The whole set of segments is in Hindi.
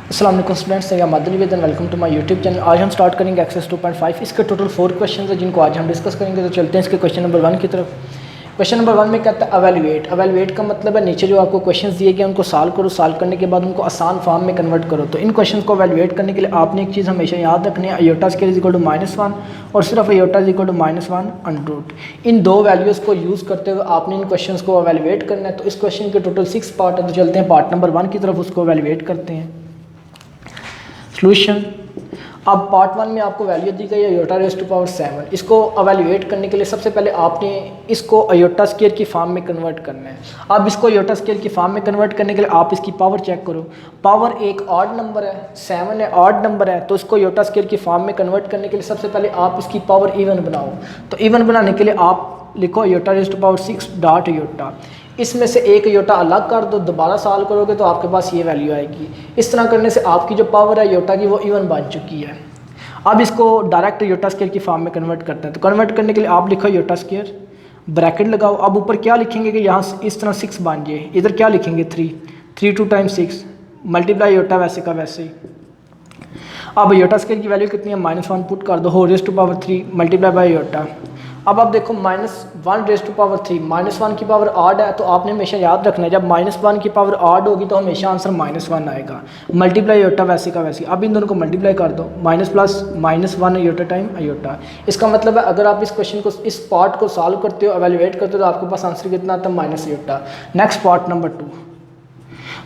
अस्सलाम वालेकुम स्टूडेंट्स, मैं Madani with and welcome to my YouTube channel. आज हम स्टार्ट करेंगे एक्सरसाइज 2.5। इसके टोटल 4 क्वेश्चन है जिनको आज हम डिस्कस करेंगे। तो चलते हैं इसके क्वेश्चन नंबर 1 की तरफ। क्वेश्चन नंबर 1 में कहता है अवेलुएट। अवेलुएट का मतलब है नीचे जो आपको क्वेश्चंस दिए गए उनको सॉल्व करो, सॉल्व करने के बाद उनको आसान फॉर्म में कन्वर्ट करो। तो इन क्वेश्चन को अवेलुएट करने के लिए आपने एक चीज़ हमेशा याद रखनी है, iota square is equal to -1 और सिर्फ iota is equal to -1 under root. इन दो वैल्यूज़ को यूज़ करते हुए आपने इन क्वेश्चन को अवेलुएट करना है। तो इस क्वेश्चन के टोटल 6 पार्ट है। तो चलते हैं पार्ट नंबर 1 की तरफ, उसको अवेलुएट करते हैं। सोल्यूशन। अब पार्ट 1 में आपको वैल्यू दी गई है आयोटा रेज़ टू पावर 7। इसको अवेलुएट करने के लिए सबसे पहले आपने इसको आयोटा स्क्वायर की फॉर्म में कन्वर्ट करना है। अब इसको आयोटा स्क्वायर की फॉर्म में कन्वर्ट करने के लिए आप इसकी पावर चेक करो। पावर एक ऑड नंबर है, 7 है, ऑड नंबर है। तो इसको आयोटा स्क्वायर की फॉर्म में कन्वर्ट करने के लिए सबसे पहले आप इसकी पावर इवन बनाओ। तो इवन बनाने के लिए आप लिखो iota raise to power 6 dot iota. इसमें से एक योटा अलग कर दो, दोबारा सॉल्व करोगे तो आपके पास ये वैल्यू आएगी। इस तरह करने से आपकी जो पावर है योटा की वो इवन बन चुकी है। अब इसको डायरेक्ट योटा स्क्वायर की फॉर्म में कन्वर्ट करते हैं। तो कन्वर्ट करने के लिए आप लिखो योटा स्क्वायर, ब्रैकेट लगाओ। अब ऊपर क्या लिखेंगे कि यहाँ इस तरह 6 बन जाए, इधर क्या लिखेंगे 3 2 टाइम्स 6 मल्टीप्लाई योटा वैसे का वैसे ही। अब योटा स्क्वायर की वैल्यू कितनी है, -1 पुट कर दो, whole raise to power 3 multiply by iota. अब आप देखो -1 रेज़ टू पावर 3, -1 की पावर ऑड है। तो आपने हमेशा याद रखना है जब -1 की पावर ऑड होगी तो हमेशा आंसर -1 आएगा। मल्टीप्लाई योटा वैसे का वैसे। अब इन दोनों को मल्टीप्लाई कर दो, minus plus -1 iota time iota. इसका मतलब है अगर आप इस क्वेश्चन को, इस पार्ट को सॉल्व करते हो, एवेलुएट करते हो, तो आपके पास आंसर कितना आता है, minus iota. Next part number 2।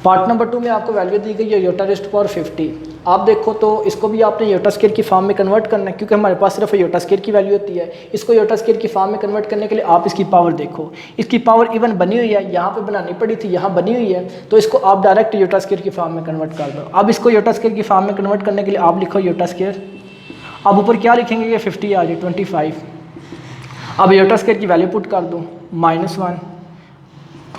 Part number 2 में आपको वैल्यू दी गई है योटा रेज़ टू पावर 50। आप देखो तो इसको भी आपने योटा स्क्वायर की फॉर्म में कन्वर्ट करना है, क्योंकि हमारे पास सिर्फ योटा स्क्वायर की वैल्यू होती है। इसको योटा स्क्वायर की फॉर्म में कन्वर्ट करने के लिए आप इसकी पावर देखो। इसकी पावर इवन बनी हुई है, यहाँ पे बनानी पड़ी थी, यहाँ बनी हुई है। तो इसको आप डायरेक्ट योटा स्क्वायर की फॉर्म में कन्वर्ट कर दो। अब इसको योटा स्क्वायर की फॉर्म में कन्वर्ट करने के लिए आप लिखो योटा स्क्वायर। अब ऊपर क्या लिखेंगे कि 50 आ जाए 25। अब योटा स्क्वायर की वैल्यू पुट कर दूँ, -1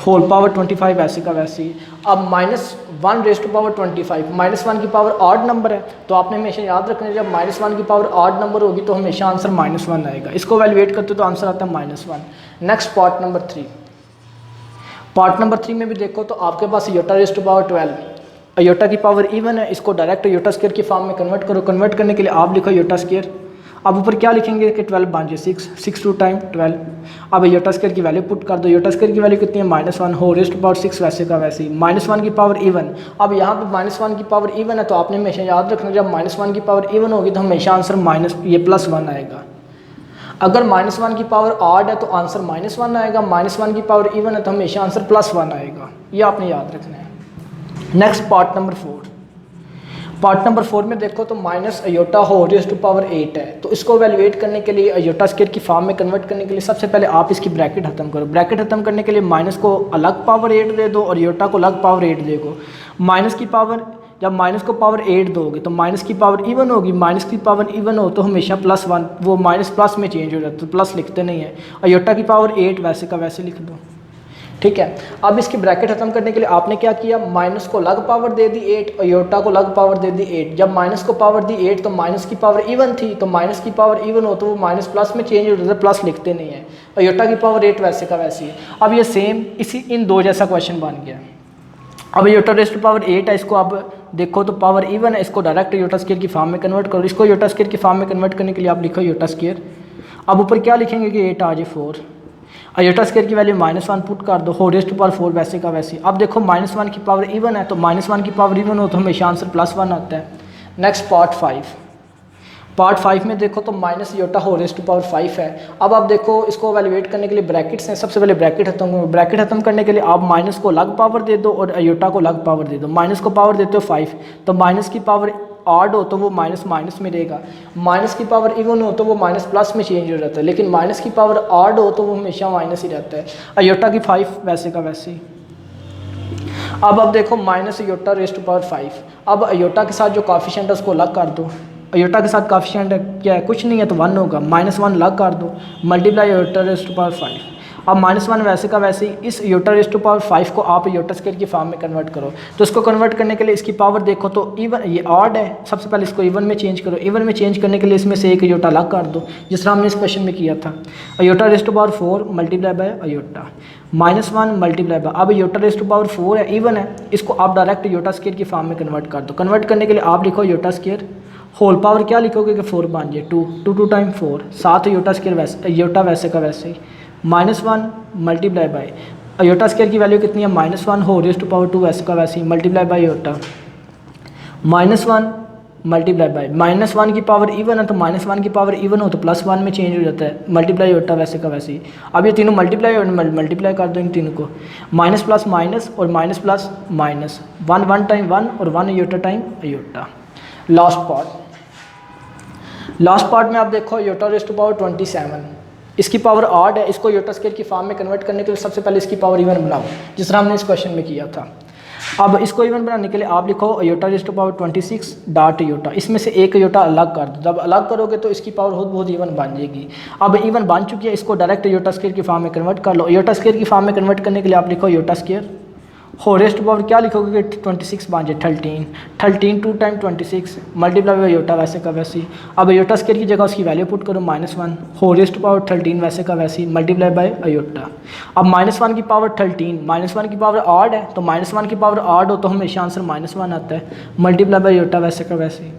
होल पावर 25 वैसे का वैसे ही। अब -1 रेज़ टू पावर 25, -1 की पावर ऑड नंबर है। तो आपने हमेशा याद रखना है जब -1 की पावर ऑड नंबर होगी तो हमेशा आंसर -1 आएगा। इसको वैल्यूएट करते तो आंसर आता है -1। Next part number 3। Part number 3 में भी देखो तो आपके पास iota raise to power 12, iota की पावर इवन है। इसको डायरेक्ट योटा स्क्वायर की फॉर्म में कन्वर्ट करो। कन्वर्ट करने के लिए आप लिखो योटा स्क्वायर। अब ऊपर क्या लिखेंगे कि 12 बन जाए 6 2 टाइम 12। अब योटा स्क्वायर की वैल्यू पुट कर दो। योटा स्क्वायर की वैल्यू कितनी है, -1 होल रेज़ टू पावर 6 वैसे का वैसे ही। -1 की पावर इवन। अब यहाँ पे -1 की पावर इवन है तो आपने हमेशा याद रखना जब -1 की पावर इवन होगी तो हमेशा आंसर +1 आएगा। अगर -1 की पावर ऑड है तो आंसर -1 आएगा, -1 की पावर इवन है तो हमेशा आंसर +1 आएगा। ये आपने याद रखना है। Next part number 4। Part number 4 में देखो तो minus iota whole raise to power 8 है। तो इसको वैल्यूएट करने के लिए, अयोटा स्क्वायर की फॉर्म में कन्वर्ट करने के लिए सबसे पहले आप इसकी ब्रैकेट खत्म करो। ब्रैकेट खत्म करने के लिए माइनस को अलग पावर 8 दे दो और अयोटा को अलग पावर 8 दे दो। माइनस की पावर, जब माइनस को पावर 8 दोगे तो माइनस की पावर इवन होगी। माइनस की पावर इवन हो तो हमेशा +1, वो माइनस प्लस में चेंज हो जाता है, तो प्लस लिखते नहीं है। अयोटा की पावर 8 वैसे का वैसे लिख दो, ठीक है। अब इसकी ब्रैकेट खत्म करने के लिए आपने क्या किया, माइनस को अलग पावर दे दी 8, अयोटा को अलग पावर दे दी 8। जब माइनस को पावर दी 8 तो माइनस की पावर इवन थी, तो माइनस की पावर इवन हो तो वो माइनस प्लस में चेंज हो जाता है, प्लस लिखते नहीं है। अयोटा की पावर 8 वैसे का वैसे ही। अब ये सेम इसी इन दो जैसा क्वेश्चन बन गया। अब अयोटा रेज़ टू पावर 8 है, इसको आप देखो तो पावर इवन है, इसको डायरेक्ट योटा स्क्वायर की फॉर्म में कन्वर्ट करो। इसको योटा स्क्वायर की फॉर्म में कन्वर्ट करने के लिए आप लिखो योटा स्क्वायर। अब ऊपर क्या लिखेंगे कि 8 आ जाए 4। अयोटा स्क्वायर की वैल्यू -1 पुट कर दो, होल रेज़ टू पावर 4 वैसे का वैसे। अब देखो -1 की पावर इवन है तो -1 की पावर इवन हो तो हमेशा आंसर +1 आता है। Next part 5। पार्ट 5 में देखो तो minus iota whole raise to power 5 है। अब आप देखो इसको वैल्यूएट करने के लिए ब्रैकेट्स हैं। सबसे पहले ब्रैकेट खत्म करो। ब्रैकेट खत्म करने के लिए आप माइनस को अलग पावर दे दो और अयोटा को अलग पावर दे दो। माइनस को पावर देते हो 5 तो माइनस की पावर ऑड हो तो वो माइनस माइनस में रहेगा। माइनस की पावर इवन हो तो वो माइनस प्लस में चेंज हो जाता है, लेकिन माइनस की पावर ऑड हो तो वो हमेशा माइनस ही रहता है। अयोटा की 5 वैसे का वैसे ही। अब देखो minus iota raise to power 5। अब अयोटा के साथ जो कॉफिशिएंट है उसको अलग कर दो। अयोटा के साथ कॉफिशिएंट क्या है, कुछ नहीं है तो 1 होगा। -1 अलग कर दो, multiply iota raise to power 5। अब -1 वैसे का वैसे ही इस आयोटा रेज़ टू पावर 5 को आप आयोटा स्क्वायर की फॉर्म में कन्वर्ट करो। तो इसको कन्वर्ट करने के लिए इसकी पावर देखो तो इवन, ये ऑड है, सबसे पहले इसको इवन में चेंज करो। इवन में चेंज करने के लिए इसमें से एक आयोटा अलग कर दो, जिस तरह हमने इस क्वेश्चन में किया था। Iota raise to power 4 multiply by iota, -1 multiply by, अब आयोटा रेज़ टू पावर 4 है, इवन है, इसको आप डायरेक्ट आयोटा स्क्वायर की फॉर्म में कन्वर्ट कर दो। कन्वर्ट करने के लिए आप लिखो आयोटा स्क्वायर, होल पावर क्या लिखोगे कि 4 बन जाए 2, 2 टाइम 4, 7 आयोटा स्क्वायर वैसे, आयोटा वैसे का वैसे ही, -1 मल्टीप्लाई बाय आयोटा स्क्वायर की वैल्यू कितनी है -1, हो रेज़ टू पावर 2 वैसे का वैसे ही, multiply by iota, -1 multiply by, -1 की पावर इवन है तो -1 की पावर इवन हो तो +1 में चेंज हो जाता है, मल्टीप्लाई आयोटा वैसे का वैसे ही। अब ये तीनों मल्टीप्लाई कर दो इन तीनों को, माइनस प्लस माइनस और माइनस प्लस माइनस, 1 टाइम 1 और 1 iota time iota. Last part में आप देखो आयोटा रेज़ टू पावर 27, इसकी पावर ऑड है, इसको आयोटा स्क्वायर की फॉर्म में कन्वर्ट करने के लिए सबसे पहले इसकी पावर इवन बनाओ, जिस तरह हमने इस क्वेश्चन में किया था। अब इसको इवन बनाने के लिए आप लिखो iota raise to power 26 dot iota, इसमें से एक आयोटा अलग कर दो, जब अलग करोगे तो इसकी पावर बहुत इवन बन जाएगी। अब इवन बन चुकी है, इसको डायरेक्ट आयोटा स्क्वायर की फॉर्म में कन्वर्ट कर लो। आयोटा स्क्वायर की फॉर्म में कन्वर्ट करने के लिए आप लिखो आयोटा स्क्वायर, हो रेज़ टू पावर क्या लिखोगे कि 26 बन जाए 13 2 टाइम 26 मल्टीप्लाई बाय आयोटा वैसे का वैसे ही। अब आयोटा स्क्वायर की जगह उसकी वैल्यू पुट करो -1, हो रेज़ टू पावर 13 वैसे का वैसे ही, मल्टीप्लाई बाय आयोटा। अब -1 की पावर 13, -1 की पावर ऑड है तो -1 की पावर ऑड हो तो हमेशा आंसर -1 आता है, मल्टीप्लाई बाय आयोटा वैसे का वैसे ही।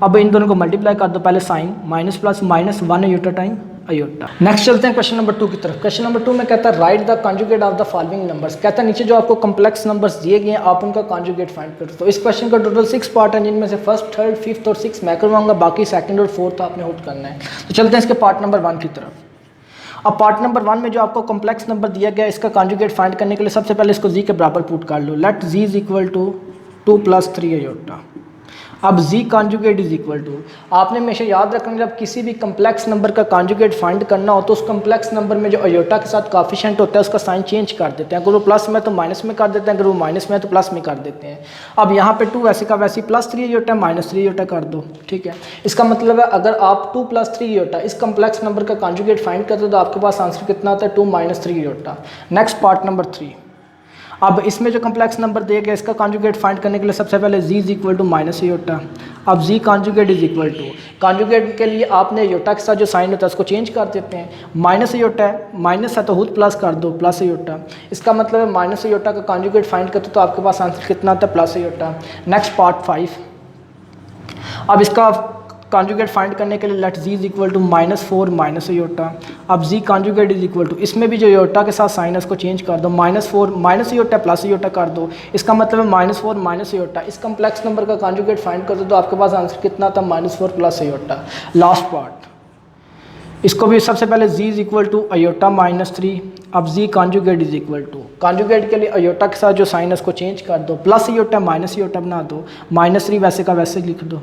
अब इन दोनों को मल्टीप्लाई कर दो, पहले sign minus plus minus 1 iota time iota. Next चलते हैं क्वेश्चन नंबर 2 की तरफ। क्वेश्चन नंबर 2 में कहता है right the conjugate of the following numbers. कहता है नीचे जो आपको कॉम्प्लेक्स नंबर्स दिए गए हैं आप उनका कॉन्जुगेट फाइंड करो। तो इस क्वेश्चन का टोटल 6 पार्ट हैं, जिनमें से फर्स्ट, थर्ड, फिफ्थ और 6 मैं करवाऊंगा, बाकी सेकंड और फोर्थ आपने होट करना है। तो चलते हैं इसके पार्ट नंबर 1 की तरफ। अब पार्ट नंबर 1 में जो आपको कॉम्प्लेक्स नंबर दिया गया है इसका कॉन्जुगेट फाइंड करने के लिए सबसे पहले इसको जी के बराबर पुट कर लो। Let z is equal to 2 + 3 iota. अब z conjugate is equal to, आपने हमेशा याद रखना जब किसी भी कम्प्लेक्स नंबर का कॉन्जुगेट फाइंड करना हो तो उस कम्प्लेक्स नंबर में जो आयोटा के साथ कोफिशिएंट होता है उसका साइन चेंज कर देते हैं। अगर वो प्लस में तो माइनस में कर देते हैं, अगर वो माइनस में तो प्लस में कर देते हैं। अब यहाँ पे 2 वैसे का वैसे +3 आयोटा -3 आयोटा कर दो, ठीक है। इसका मतलब है अगर आप 2 + 3 आयोटा इस कम्प्लेक्स नंबर का कॉन्जुगेट फाइंड करते हो तो आपके पास आंसर कितना आता है 2 - 3 आयोटा। Next part number 3। अब इसमें जो कम्प्लेक्स नंबर दिया गया इसका कॉन्जुगेट फाइंड करने के लिए सबसे पहले z is equal to -, iota. अब z conjugate is equal to, conjugate के लिए आपने आयोटा के साथ जो साइन होता है उसको चेंज कर देते हैं। माइनस आयोटा है, माइनस है तो खुद प्लस कर दो, प्लस आयोटा। इसका मतलब है माइनस आयोटा का कॉन्जुगेट फाइंड करते तो आपके पास आंसर कितना आता है प्लस आयोटा। Next part 5। अब इसका कॉन्जुगेट फाइंड करने के लिए let z is equal to -4 - iota. अब z conjugate is equal to, इसमें भी जो आयोटा के साथ साइन है उसको चेंज कर दो, -4 - आयोटा प्लस आयोटा कर दो। इसका मतलब है -4 - आयोटा। इस कम्प्लेक्स नंबर का कॉन्जुगेट फाइंड कर दो तो आपके पास आंसर कितना था -4 + आयोटा। लास्ट पार्ट, इसको भी सबसे पहले z is equal to iota -3। अब z conjugate is equal to, conjugate के लिए आयोटा के साथ जो साइन है उसको चेंज कर दो, प्लस आयोटा माइनस आयोटा बना दो, -3 वैसे का वैसे लिख दो।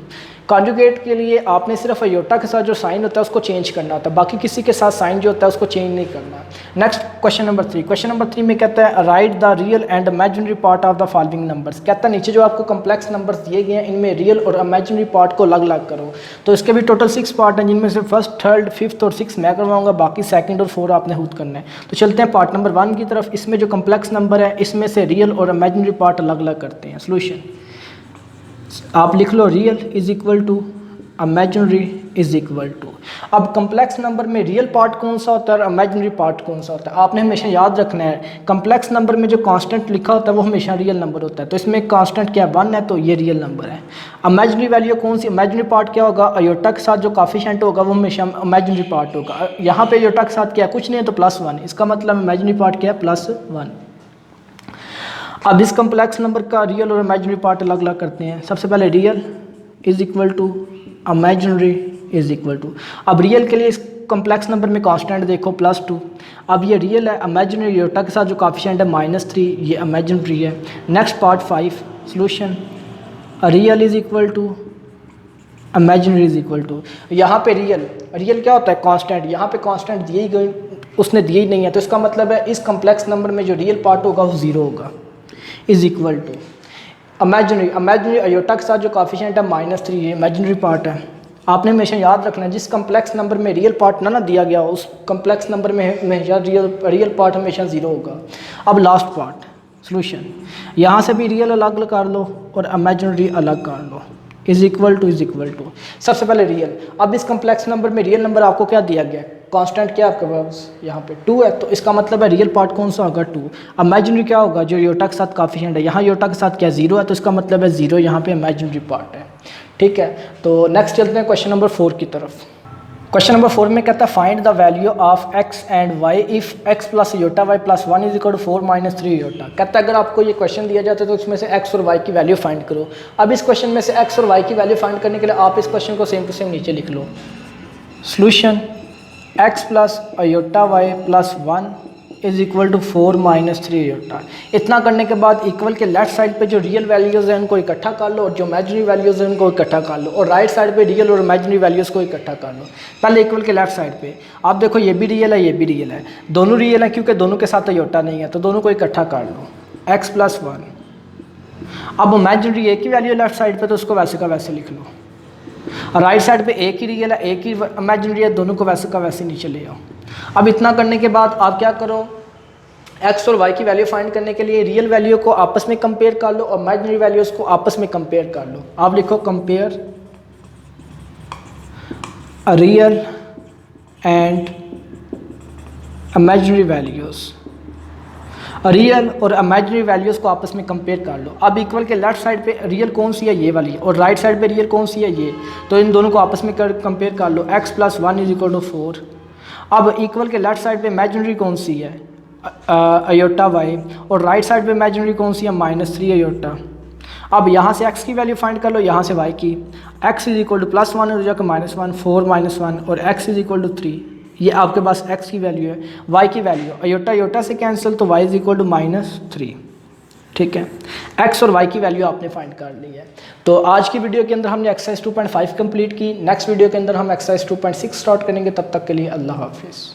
कॉन्जुगेट के लिए आपने सिर्फ आयोटा के साथ जो साइन होता है उसको चेंज करना होता है, बाकी किसी के साथ साइन जो होता है उसको चेंज नहीं करना। Next question number 3। Question number 3 में कहता है right the real and imaginary part of the following numbers. कहता है नीचे जो आपको कम्प्लेक्स नंबर्स दिए गए हैं इनमें रियल और इमेजिनरी पार्ट को अलग अलग करो। तो इसके भी टोटल 6 पार्ट हैं, जिनमें से फर्स्ट, थर्ड, फिफ्थ और 6 मैं करवाऊंगा, बाकी सेकंड और 4 आपने खुद करना है। तो चलते हैं पार्ट नंबर 1 की तरफ। इसमें जो कम्प्लेक्स नंबर है इसमें से रियल और इमेजिनरी पार्ट अलग अलग करते हैं। सोल्यूशन आप लिख लो, real is equal to imaginary is equal to. अब कम्प्लेक्स नंबर में रियल पार्ट कौन सा होता है और इमेजिनरी पार्ट कौन सा होता है आपने हमेशा याद रखना है। कम्प्लेक्स नंबर में जो कांस्टेंट लिखा होता है वो हमेशा रियल नंबर होता है, तो इसमें कांस्टेंट क्या 1 है तो ये रियल नंबर है। इमेजिनरी वैल्यू कौन सी, इमेजिनरी पार्ट क्या होगा, आयोटा के साथ जो कोफिशिएंट होगा वो हमेशा इमेजिनरी पार्ट होगा। यहाँ पे आयोटा के साथ क्या कुछ नहीं है तो +1, इसका मतलब इमेजिनरी पार्ट क्या है +1। अब इस कम्प्लेक्स नंबर का रियल और इमेजिनरी पार्ट अलग अलग करते हैं। सबसे पहले real is equal to imaginary is equal to. अब रियल के लिए इस कम्प्लेक्स नंबर में कांस्टेंट देखो +2। अब ये रियल है, इमेजिनरी आयोटा के साथ जो कोफिशिएंट है -3, ये इमेजिनरी है। Next part 5 solution, real is equal to imaginary is equal to. यहाँ पे रियल क्या होता है कांस्टेंट, यहाँ पे कांस्टेंट दिए ही गए उसने दिए ही नहीं है, तो इसका मतलब है इस कम्प्लेक्स नंबर में जो रियल पार्ट होगा वो 0 होगा। Is equal to imaginary iota के साथ जो कोफिशिएंट है -3, ये इमेजिनरी पार्ट है। आपने हमेशा याद रखना है जिस कम्प्लेक्स नंबर में रियल पार्ट ना दिया गया हो उस कम्प्लेक्स नंबर में हमेशा रियल पार्ट हमेशा ज़ीरो होगा। अब लास्ट पार्ट सोल्यूशन, यहाँ से भी रियल अलग कर लो और इमेजिनरी अलग कर लो, इज इक्वल टू सबसे पहले रियल। अब इस कम्प्लेक्स नंबर में रियल नंबर आपको क्या दिया गया है, कांस्टेंट क्या आपके पास यहाँ पे 2 है, तो इसका मतलब है रियल पार्ट कौन सा होगा 2। इमेजिनरी क्या होगा, जो योटा के साथ काफिशिएंट है, यहाँ योटा के साथ क्या 0 है, तो इसका मतलब है 0 यहाँ पे इमेजिनरी पार्ट है। ठीक है, तो नेक्स्ट चलते हैं क्वेश्चन नंबर 4 की तरफ। क्वेश्चन नंबर 4 में कहता है find the value of x and y if x plus iota y plus 1 is equal to 4 minus 3 iota. कहता है अगर आपको ये क्वेश्चन दिया जाता है तो इसमें से x और y की वैल्यू फाइंड करो। अब इस क्वेश्चन में से x और y की वैल्यू फाइंड करने के लिए आप इस क्वेश्चन को सेम टू सेम नीचे लिख लो। Solution x plus iota y plus 1 is equal to 4 minus 3 iota. इतना करने के बाद इक्वल के लेफ्ट साइड पे जो रियल वैल्यूज़ हैं उनको इकट्ठा कर लो और जो इमेजिनरी वैल्यूज़ हैं उनको इकट्ठा कर लो, और राइट साइड पे रियल और इमेजिनरी वैल्यूज़ को इकट्ठा कर लो। पहले इक्वल के लेफ्ट साइड पे आप देखो ये भी रियल है ये भी रियल है, दोनों रियल है क्योंकि दोनों के साथ योटा नहीं है, तो दोनों को इकट्ठा कर लो x प्लस 1। अब इमेजिनरी एक ही वैल्यू लेफ्ट साइड पर, तो उसको वैसे का वैसे लिख लो, और राइट साइड पे एक ही रियल है एक ही इमेजिनरी है, दोनों को वैसे का वैसे नीचे ले आओ। अब इतना करने के बाद आप क्या करो, x और y की वैल्यू फाइंड करने के लिए रियल वैल्यू को आपस में कंपेयर कर लो और इमेजिनरी वैल्यूज़ को आपस में कंपेयर कर लो। आप लिखो compare real and imaginary values, real और इमेजिनरी वैल्यूज़ को आपस में कंपेयर कर लो। अब इक्वल के लेफ्ट साइड पे रियल कौन सी है ये वाली, और राइट साइड पे रियल कौन सी है ये, तो इन दोनों को आपस में कंपेयर कर लो। x plus 1 is equal to 4। अब इक्वल के लेफ्ट साइड पे इमेजिनरी कौन सी है अयोटा y, और राइट साइड पे इमेजिनरी कौन सी है माइनस 3 अयोटा। अब यहाँ से x की वैल्यू फाइंड कर लो, यहाँ से y की। x is equal two plus 1 हो जाएगा माइनस 1, 4 माइनस 1, और x इज इक्वल टू 3। ये आपके पास x की वैल्यू है। y की वैल्यू अयोटा से कैंसिल, तो y is equal to minus 3। ठीक है, x और y की वैल्यू आपने फाइंड कर ली है। तो आज की वीडियो के अंदर हमने एक्सरसाइज 2.5 कंप्लीट की। नेक्स्ट वीडियो के अंदर हम एक्सरसाइज 2.6 स्टार्ट करेंगे। तब तक के लिए अल्लाह हाफिज़।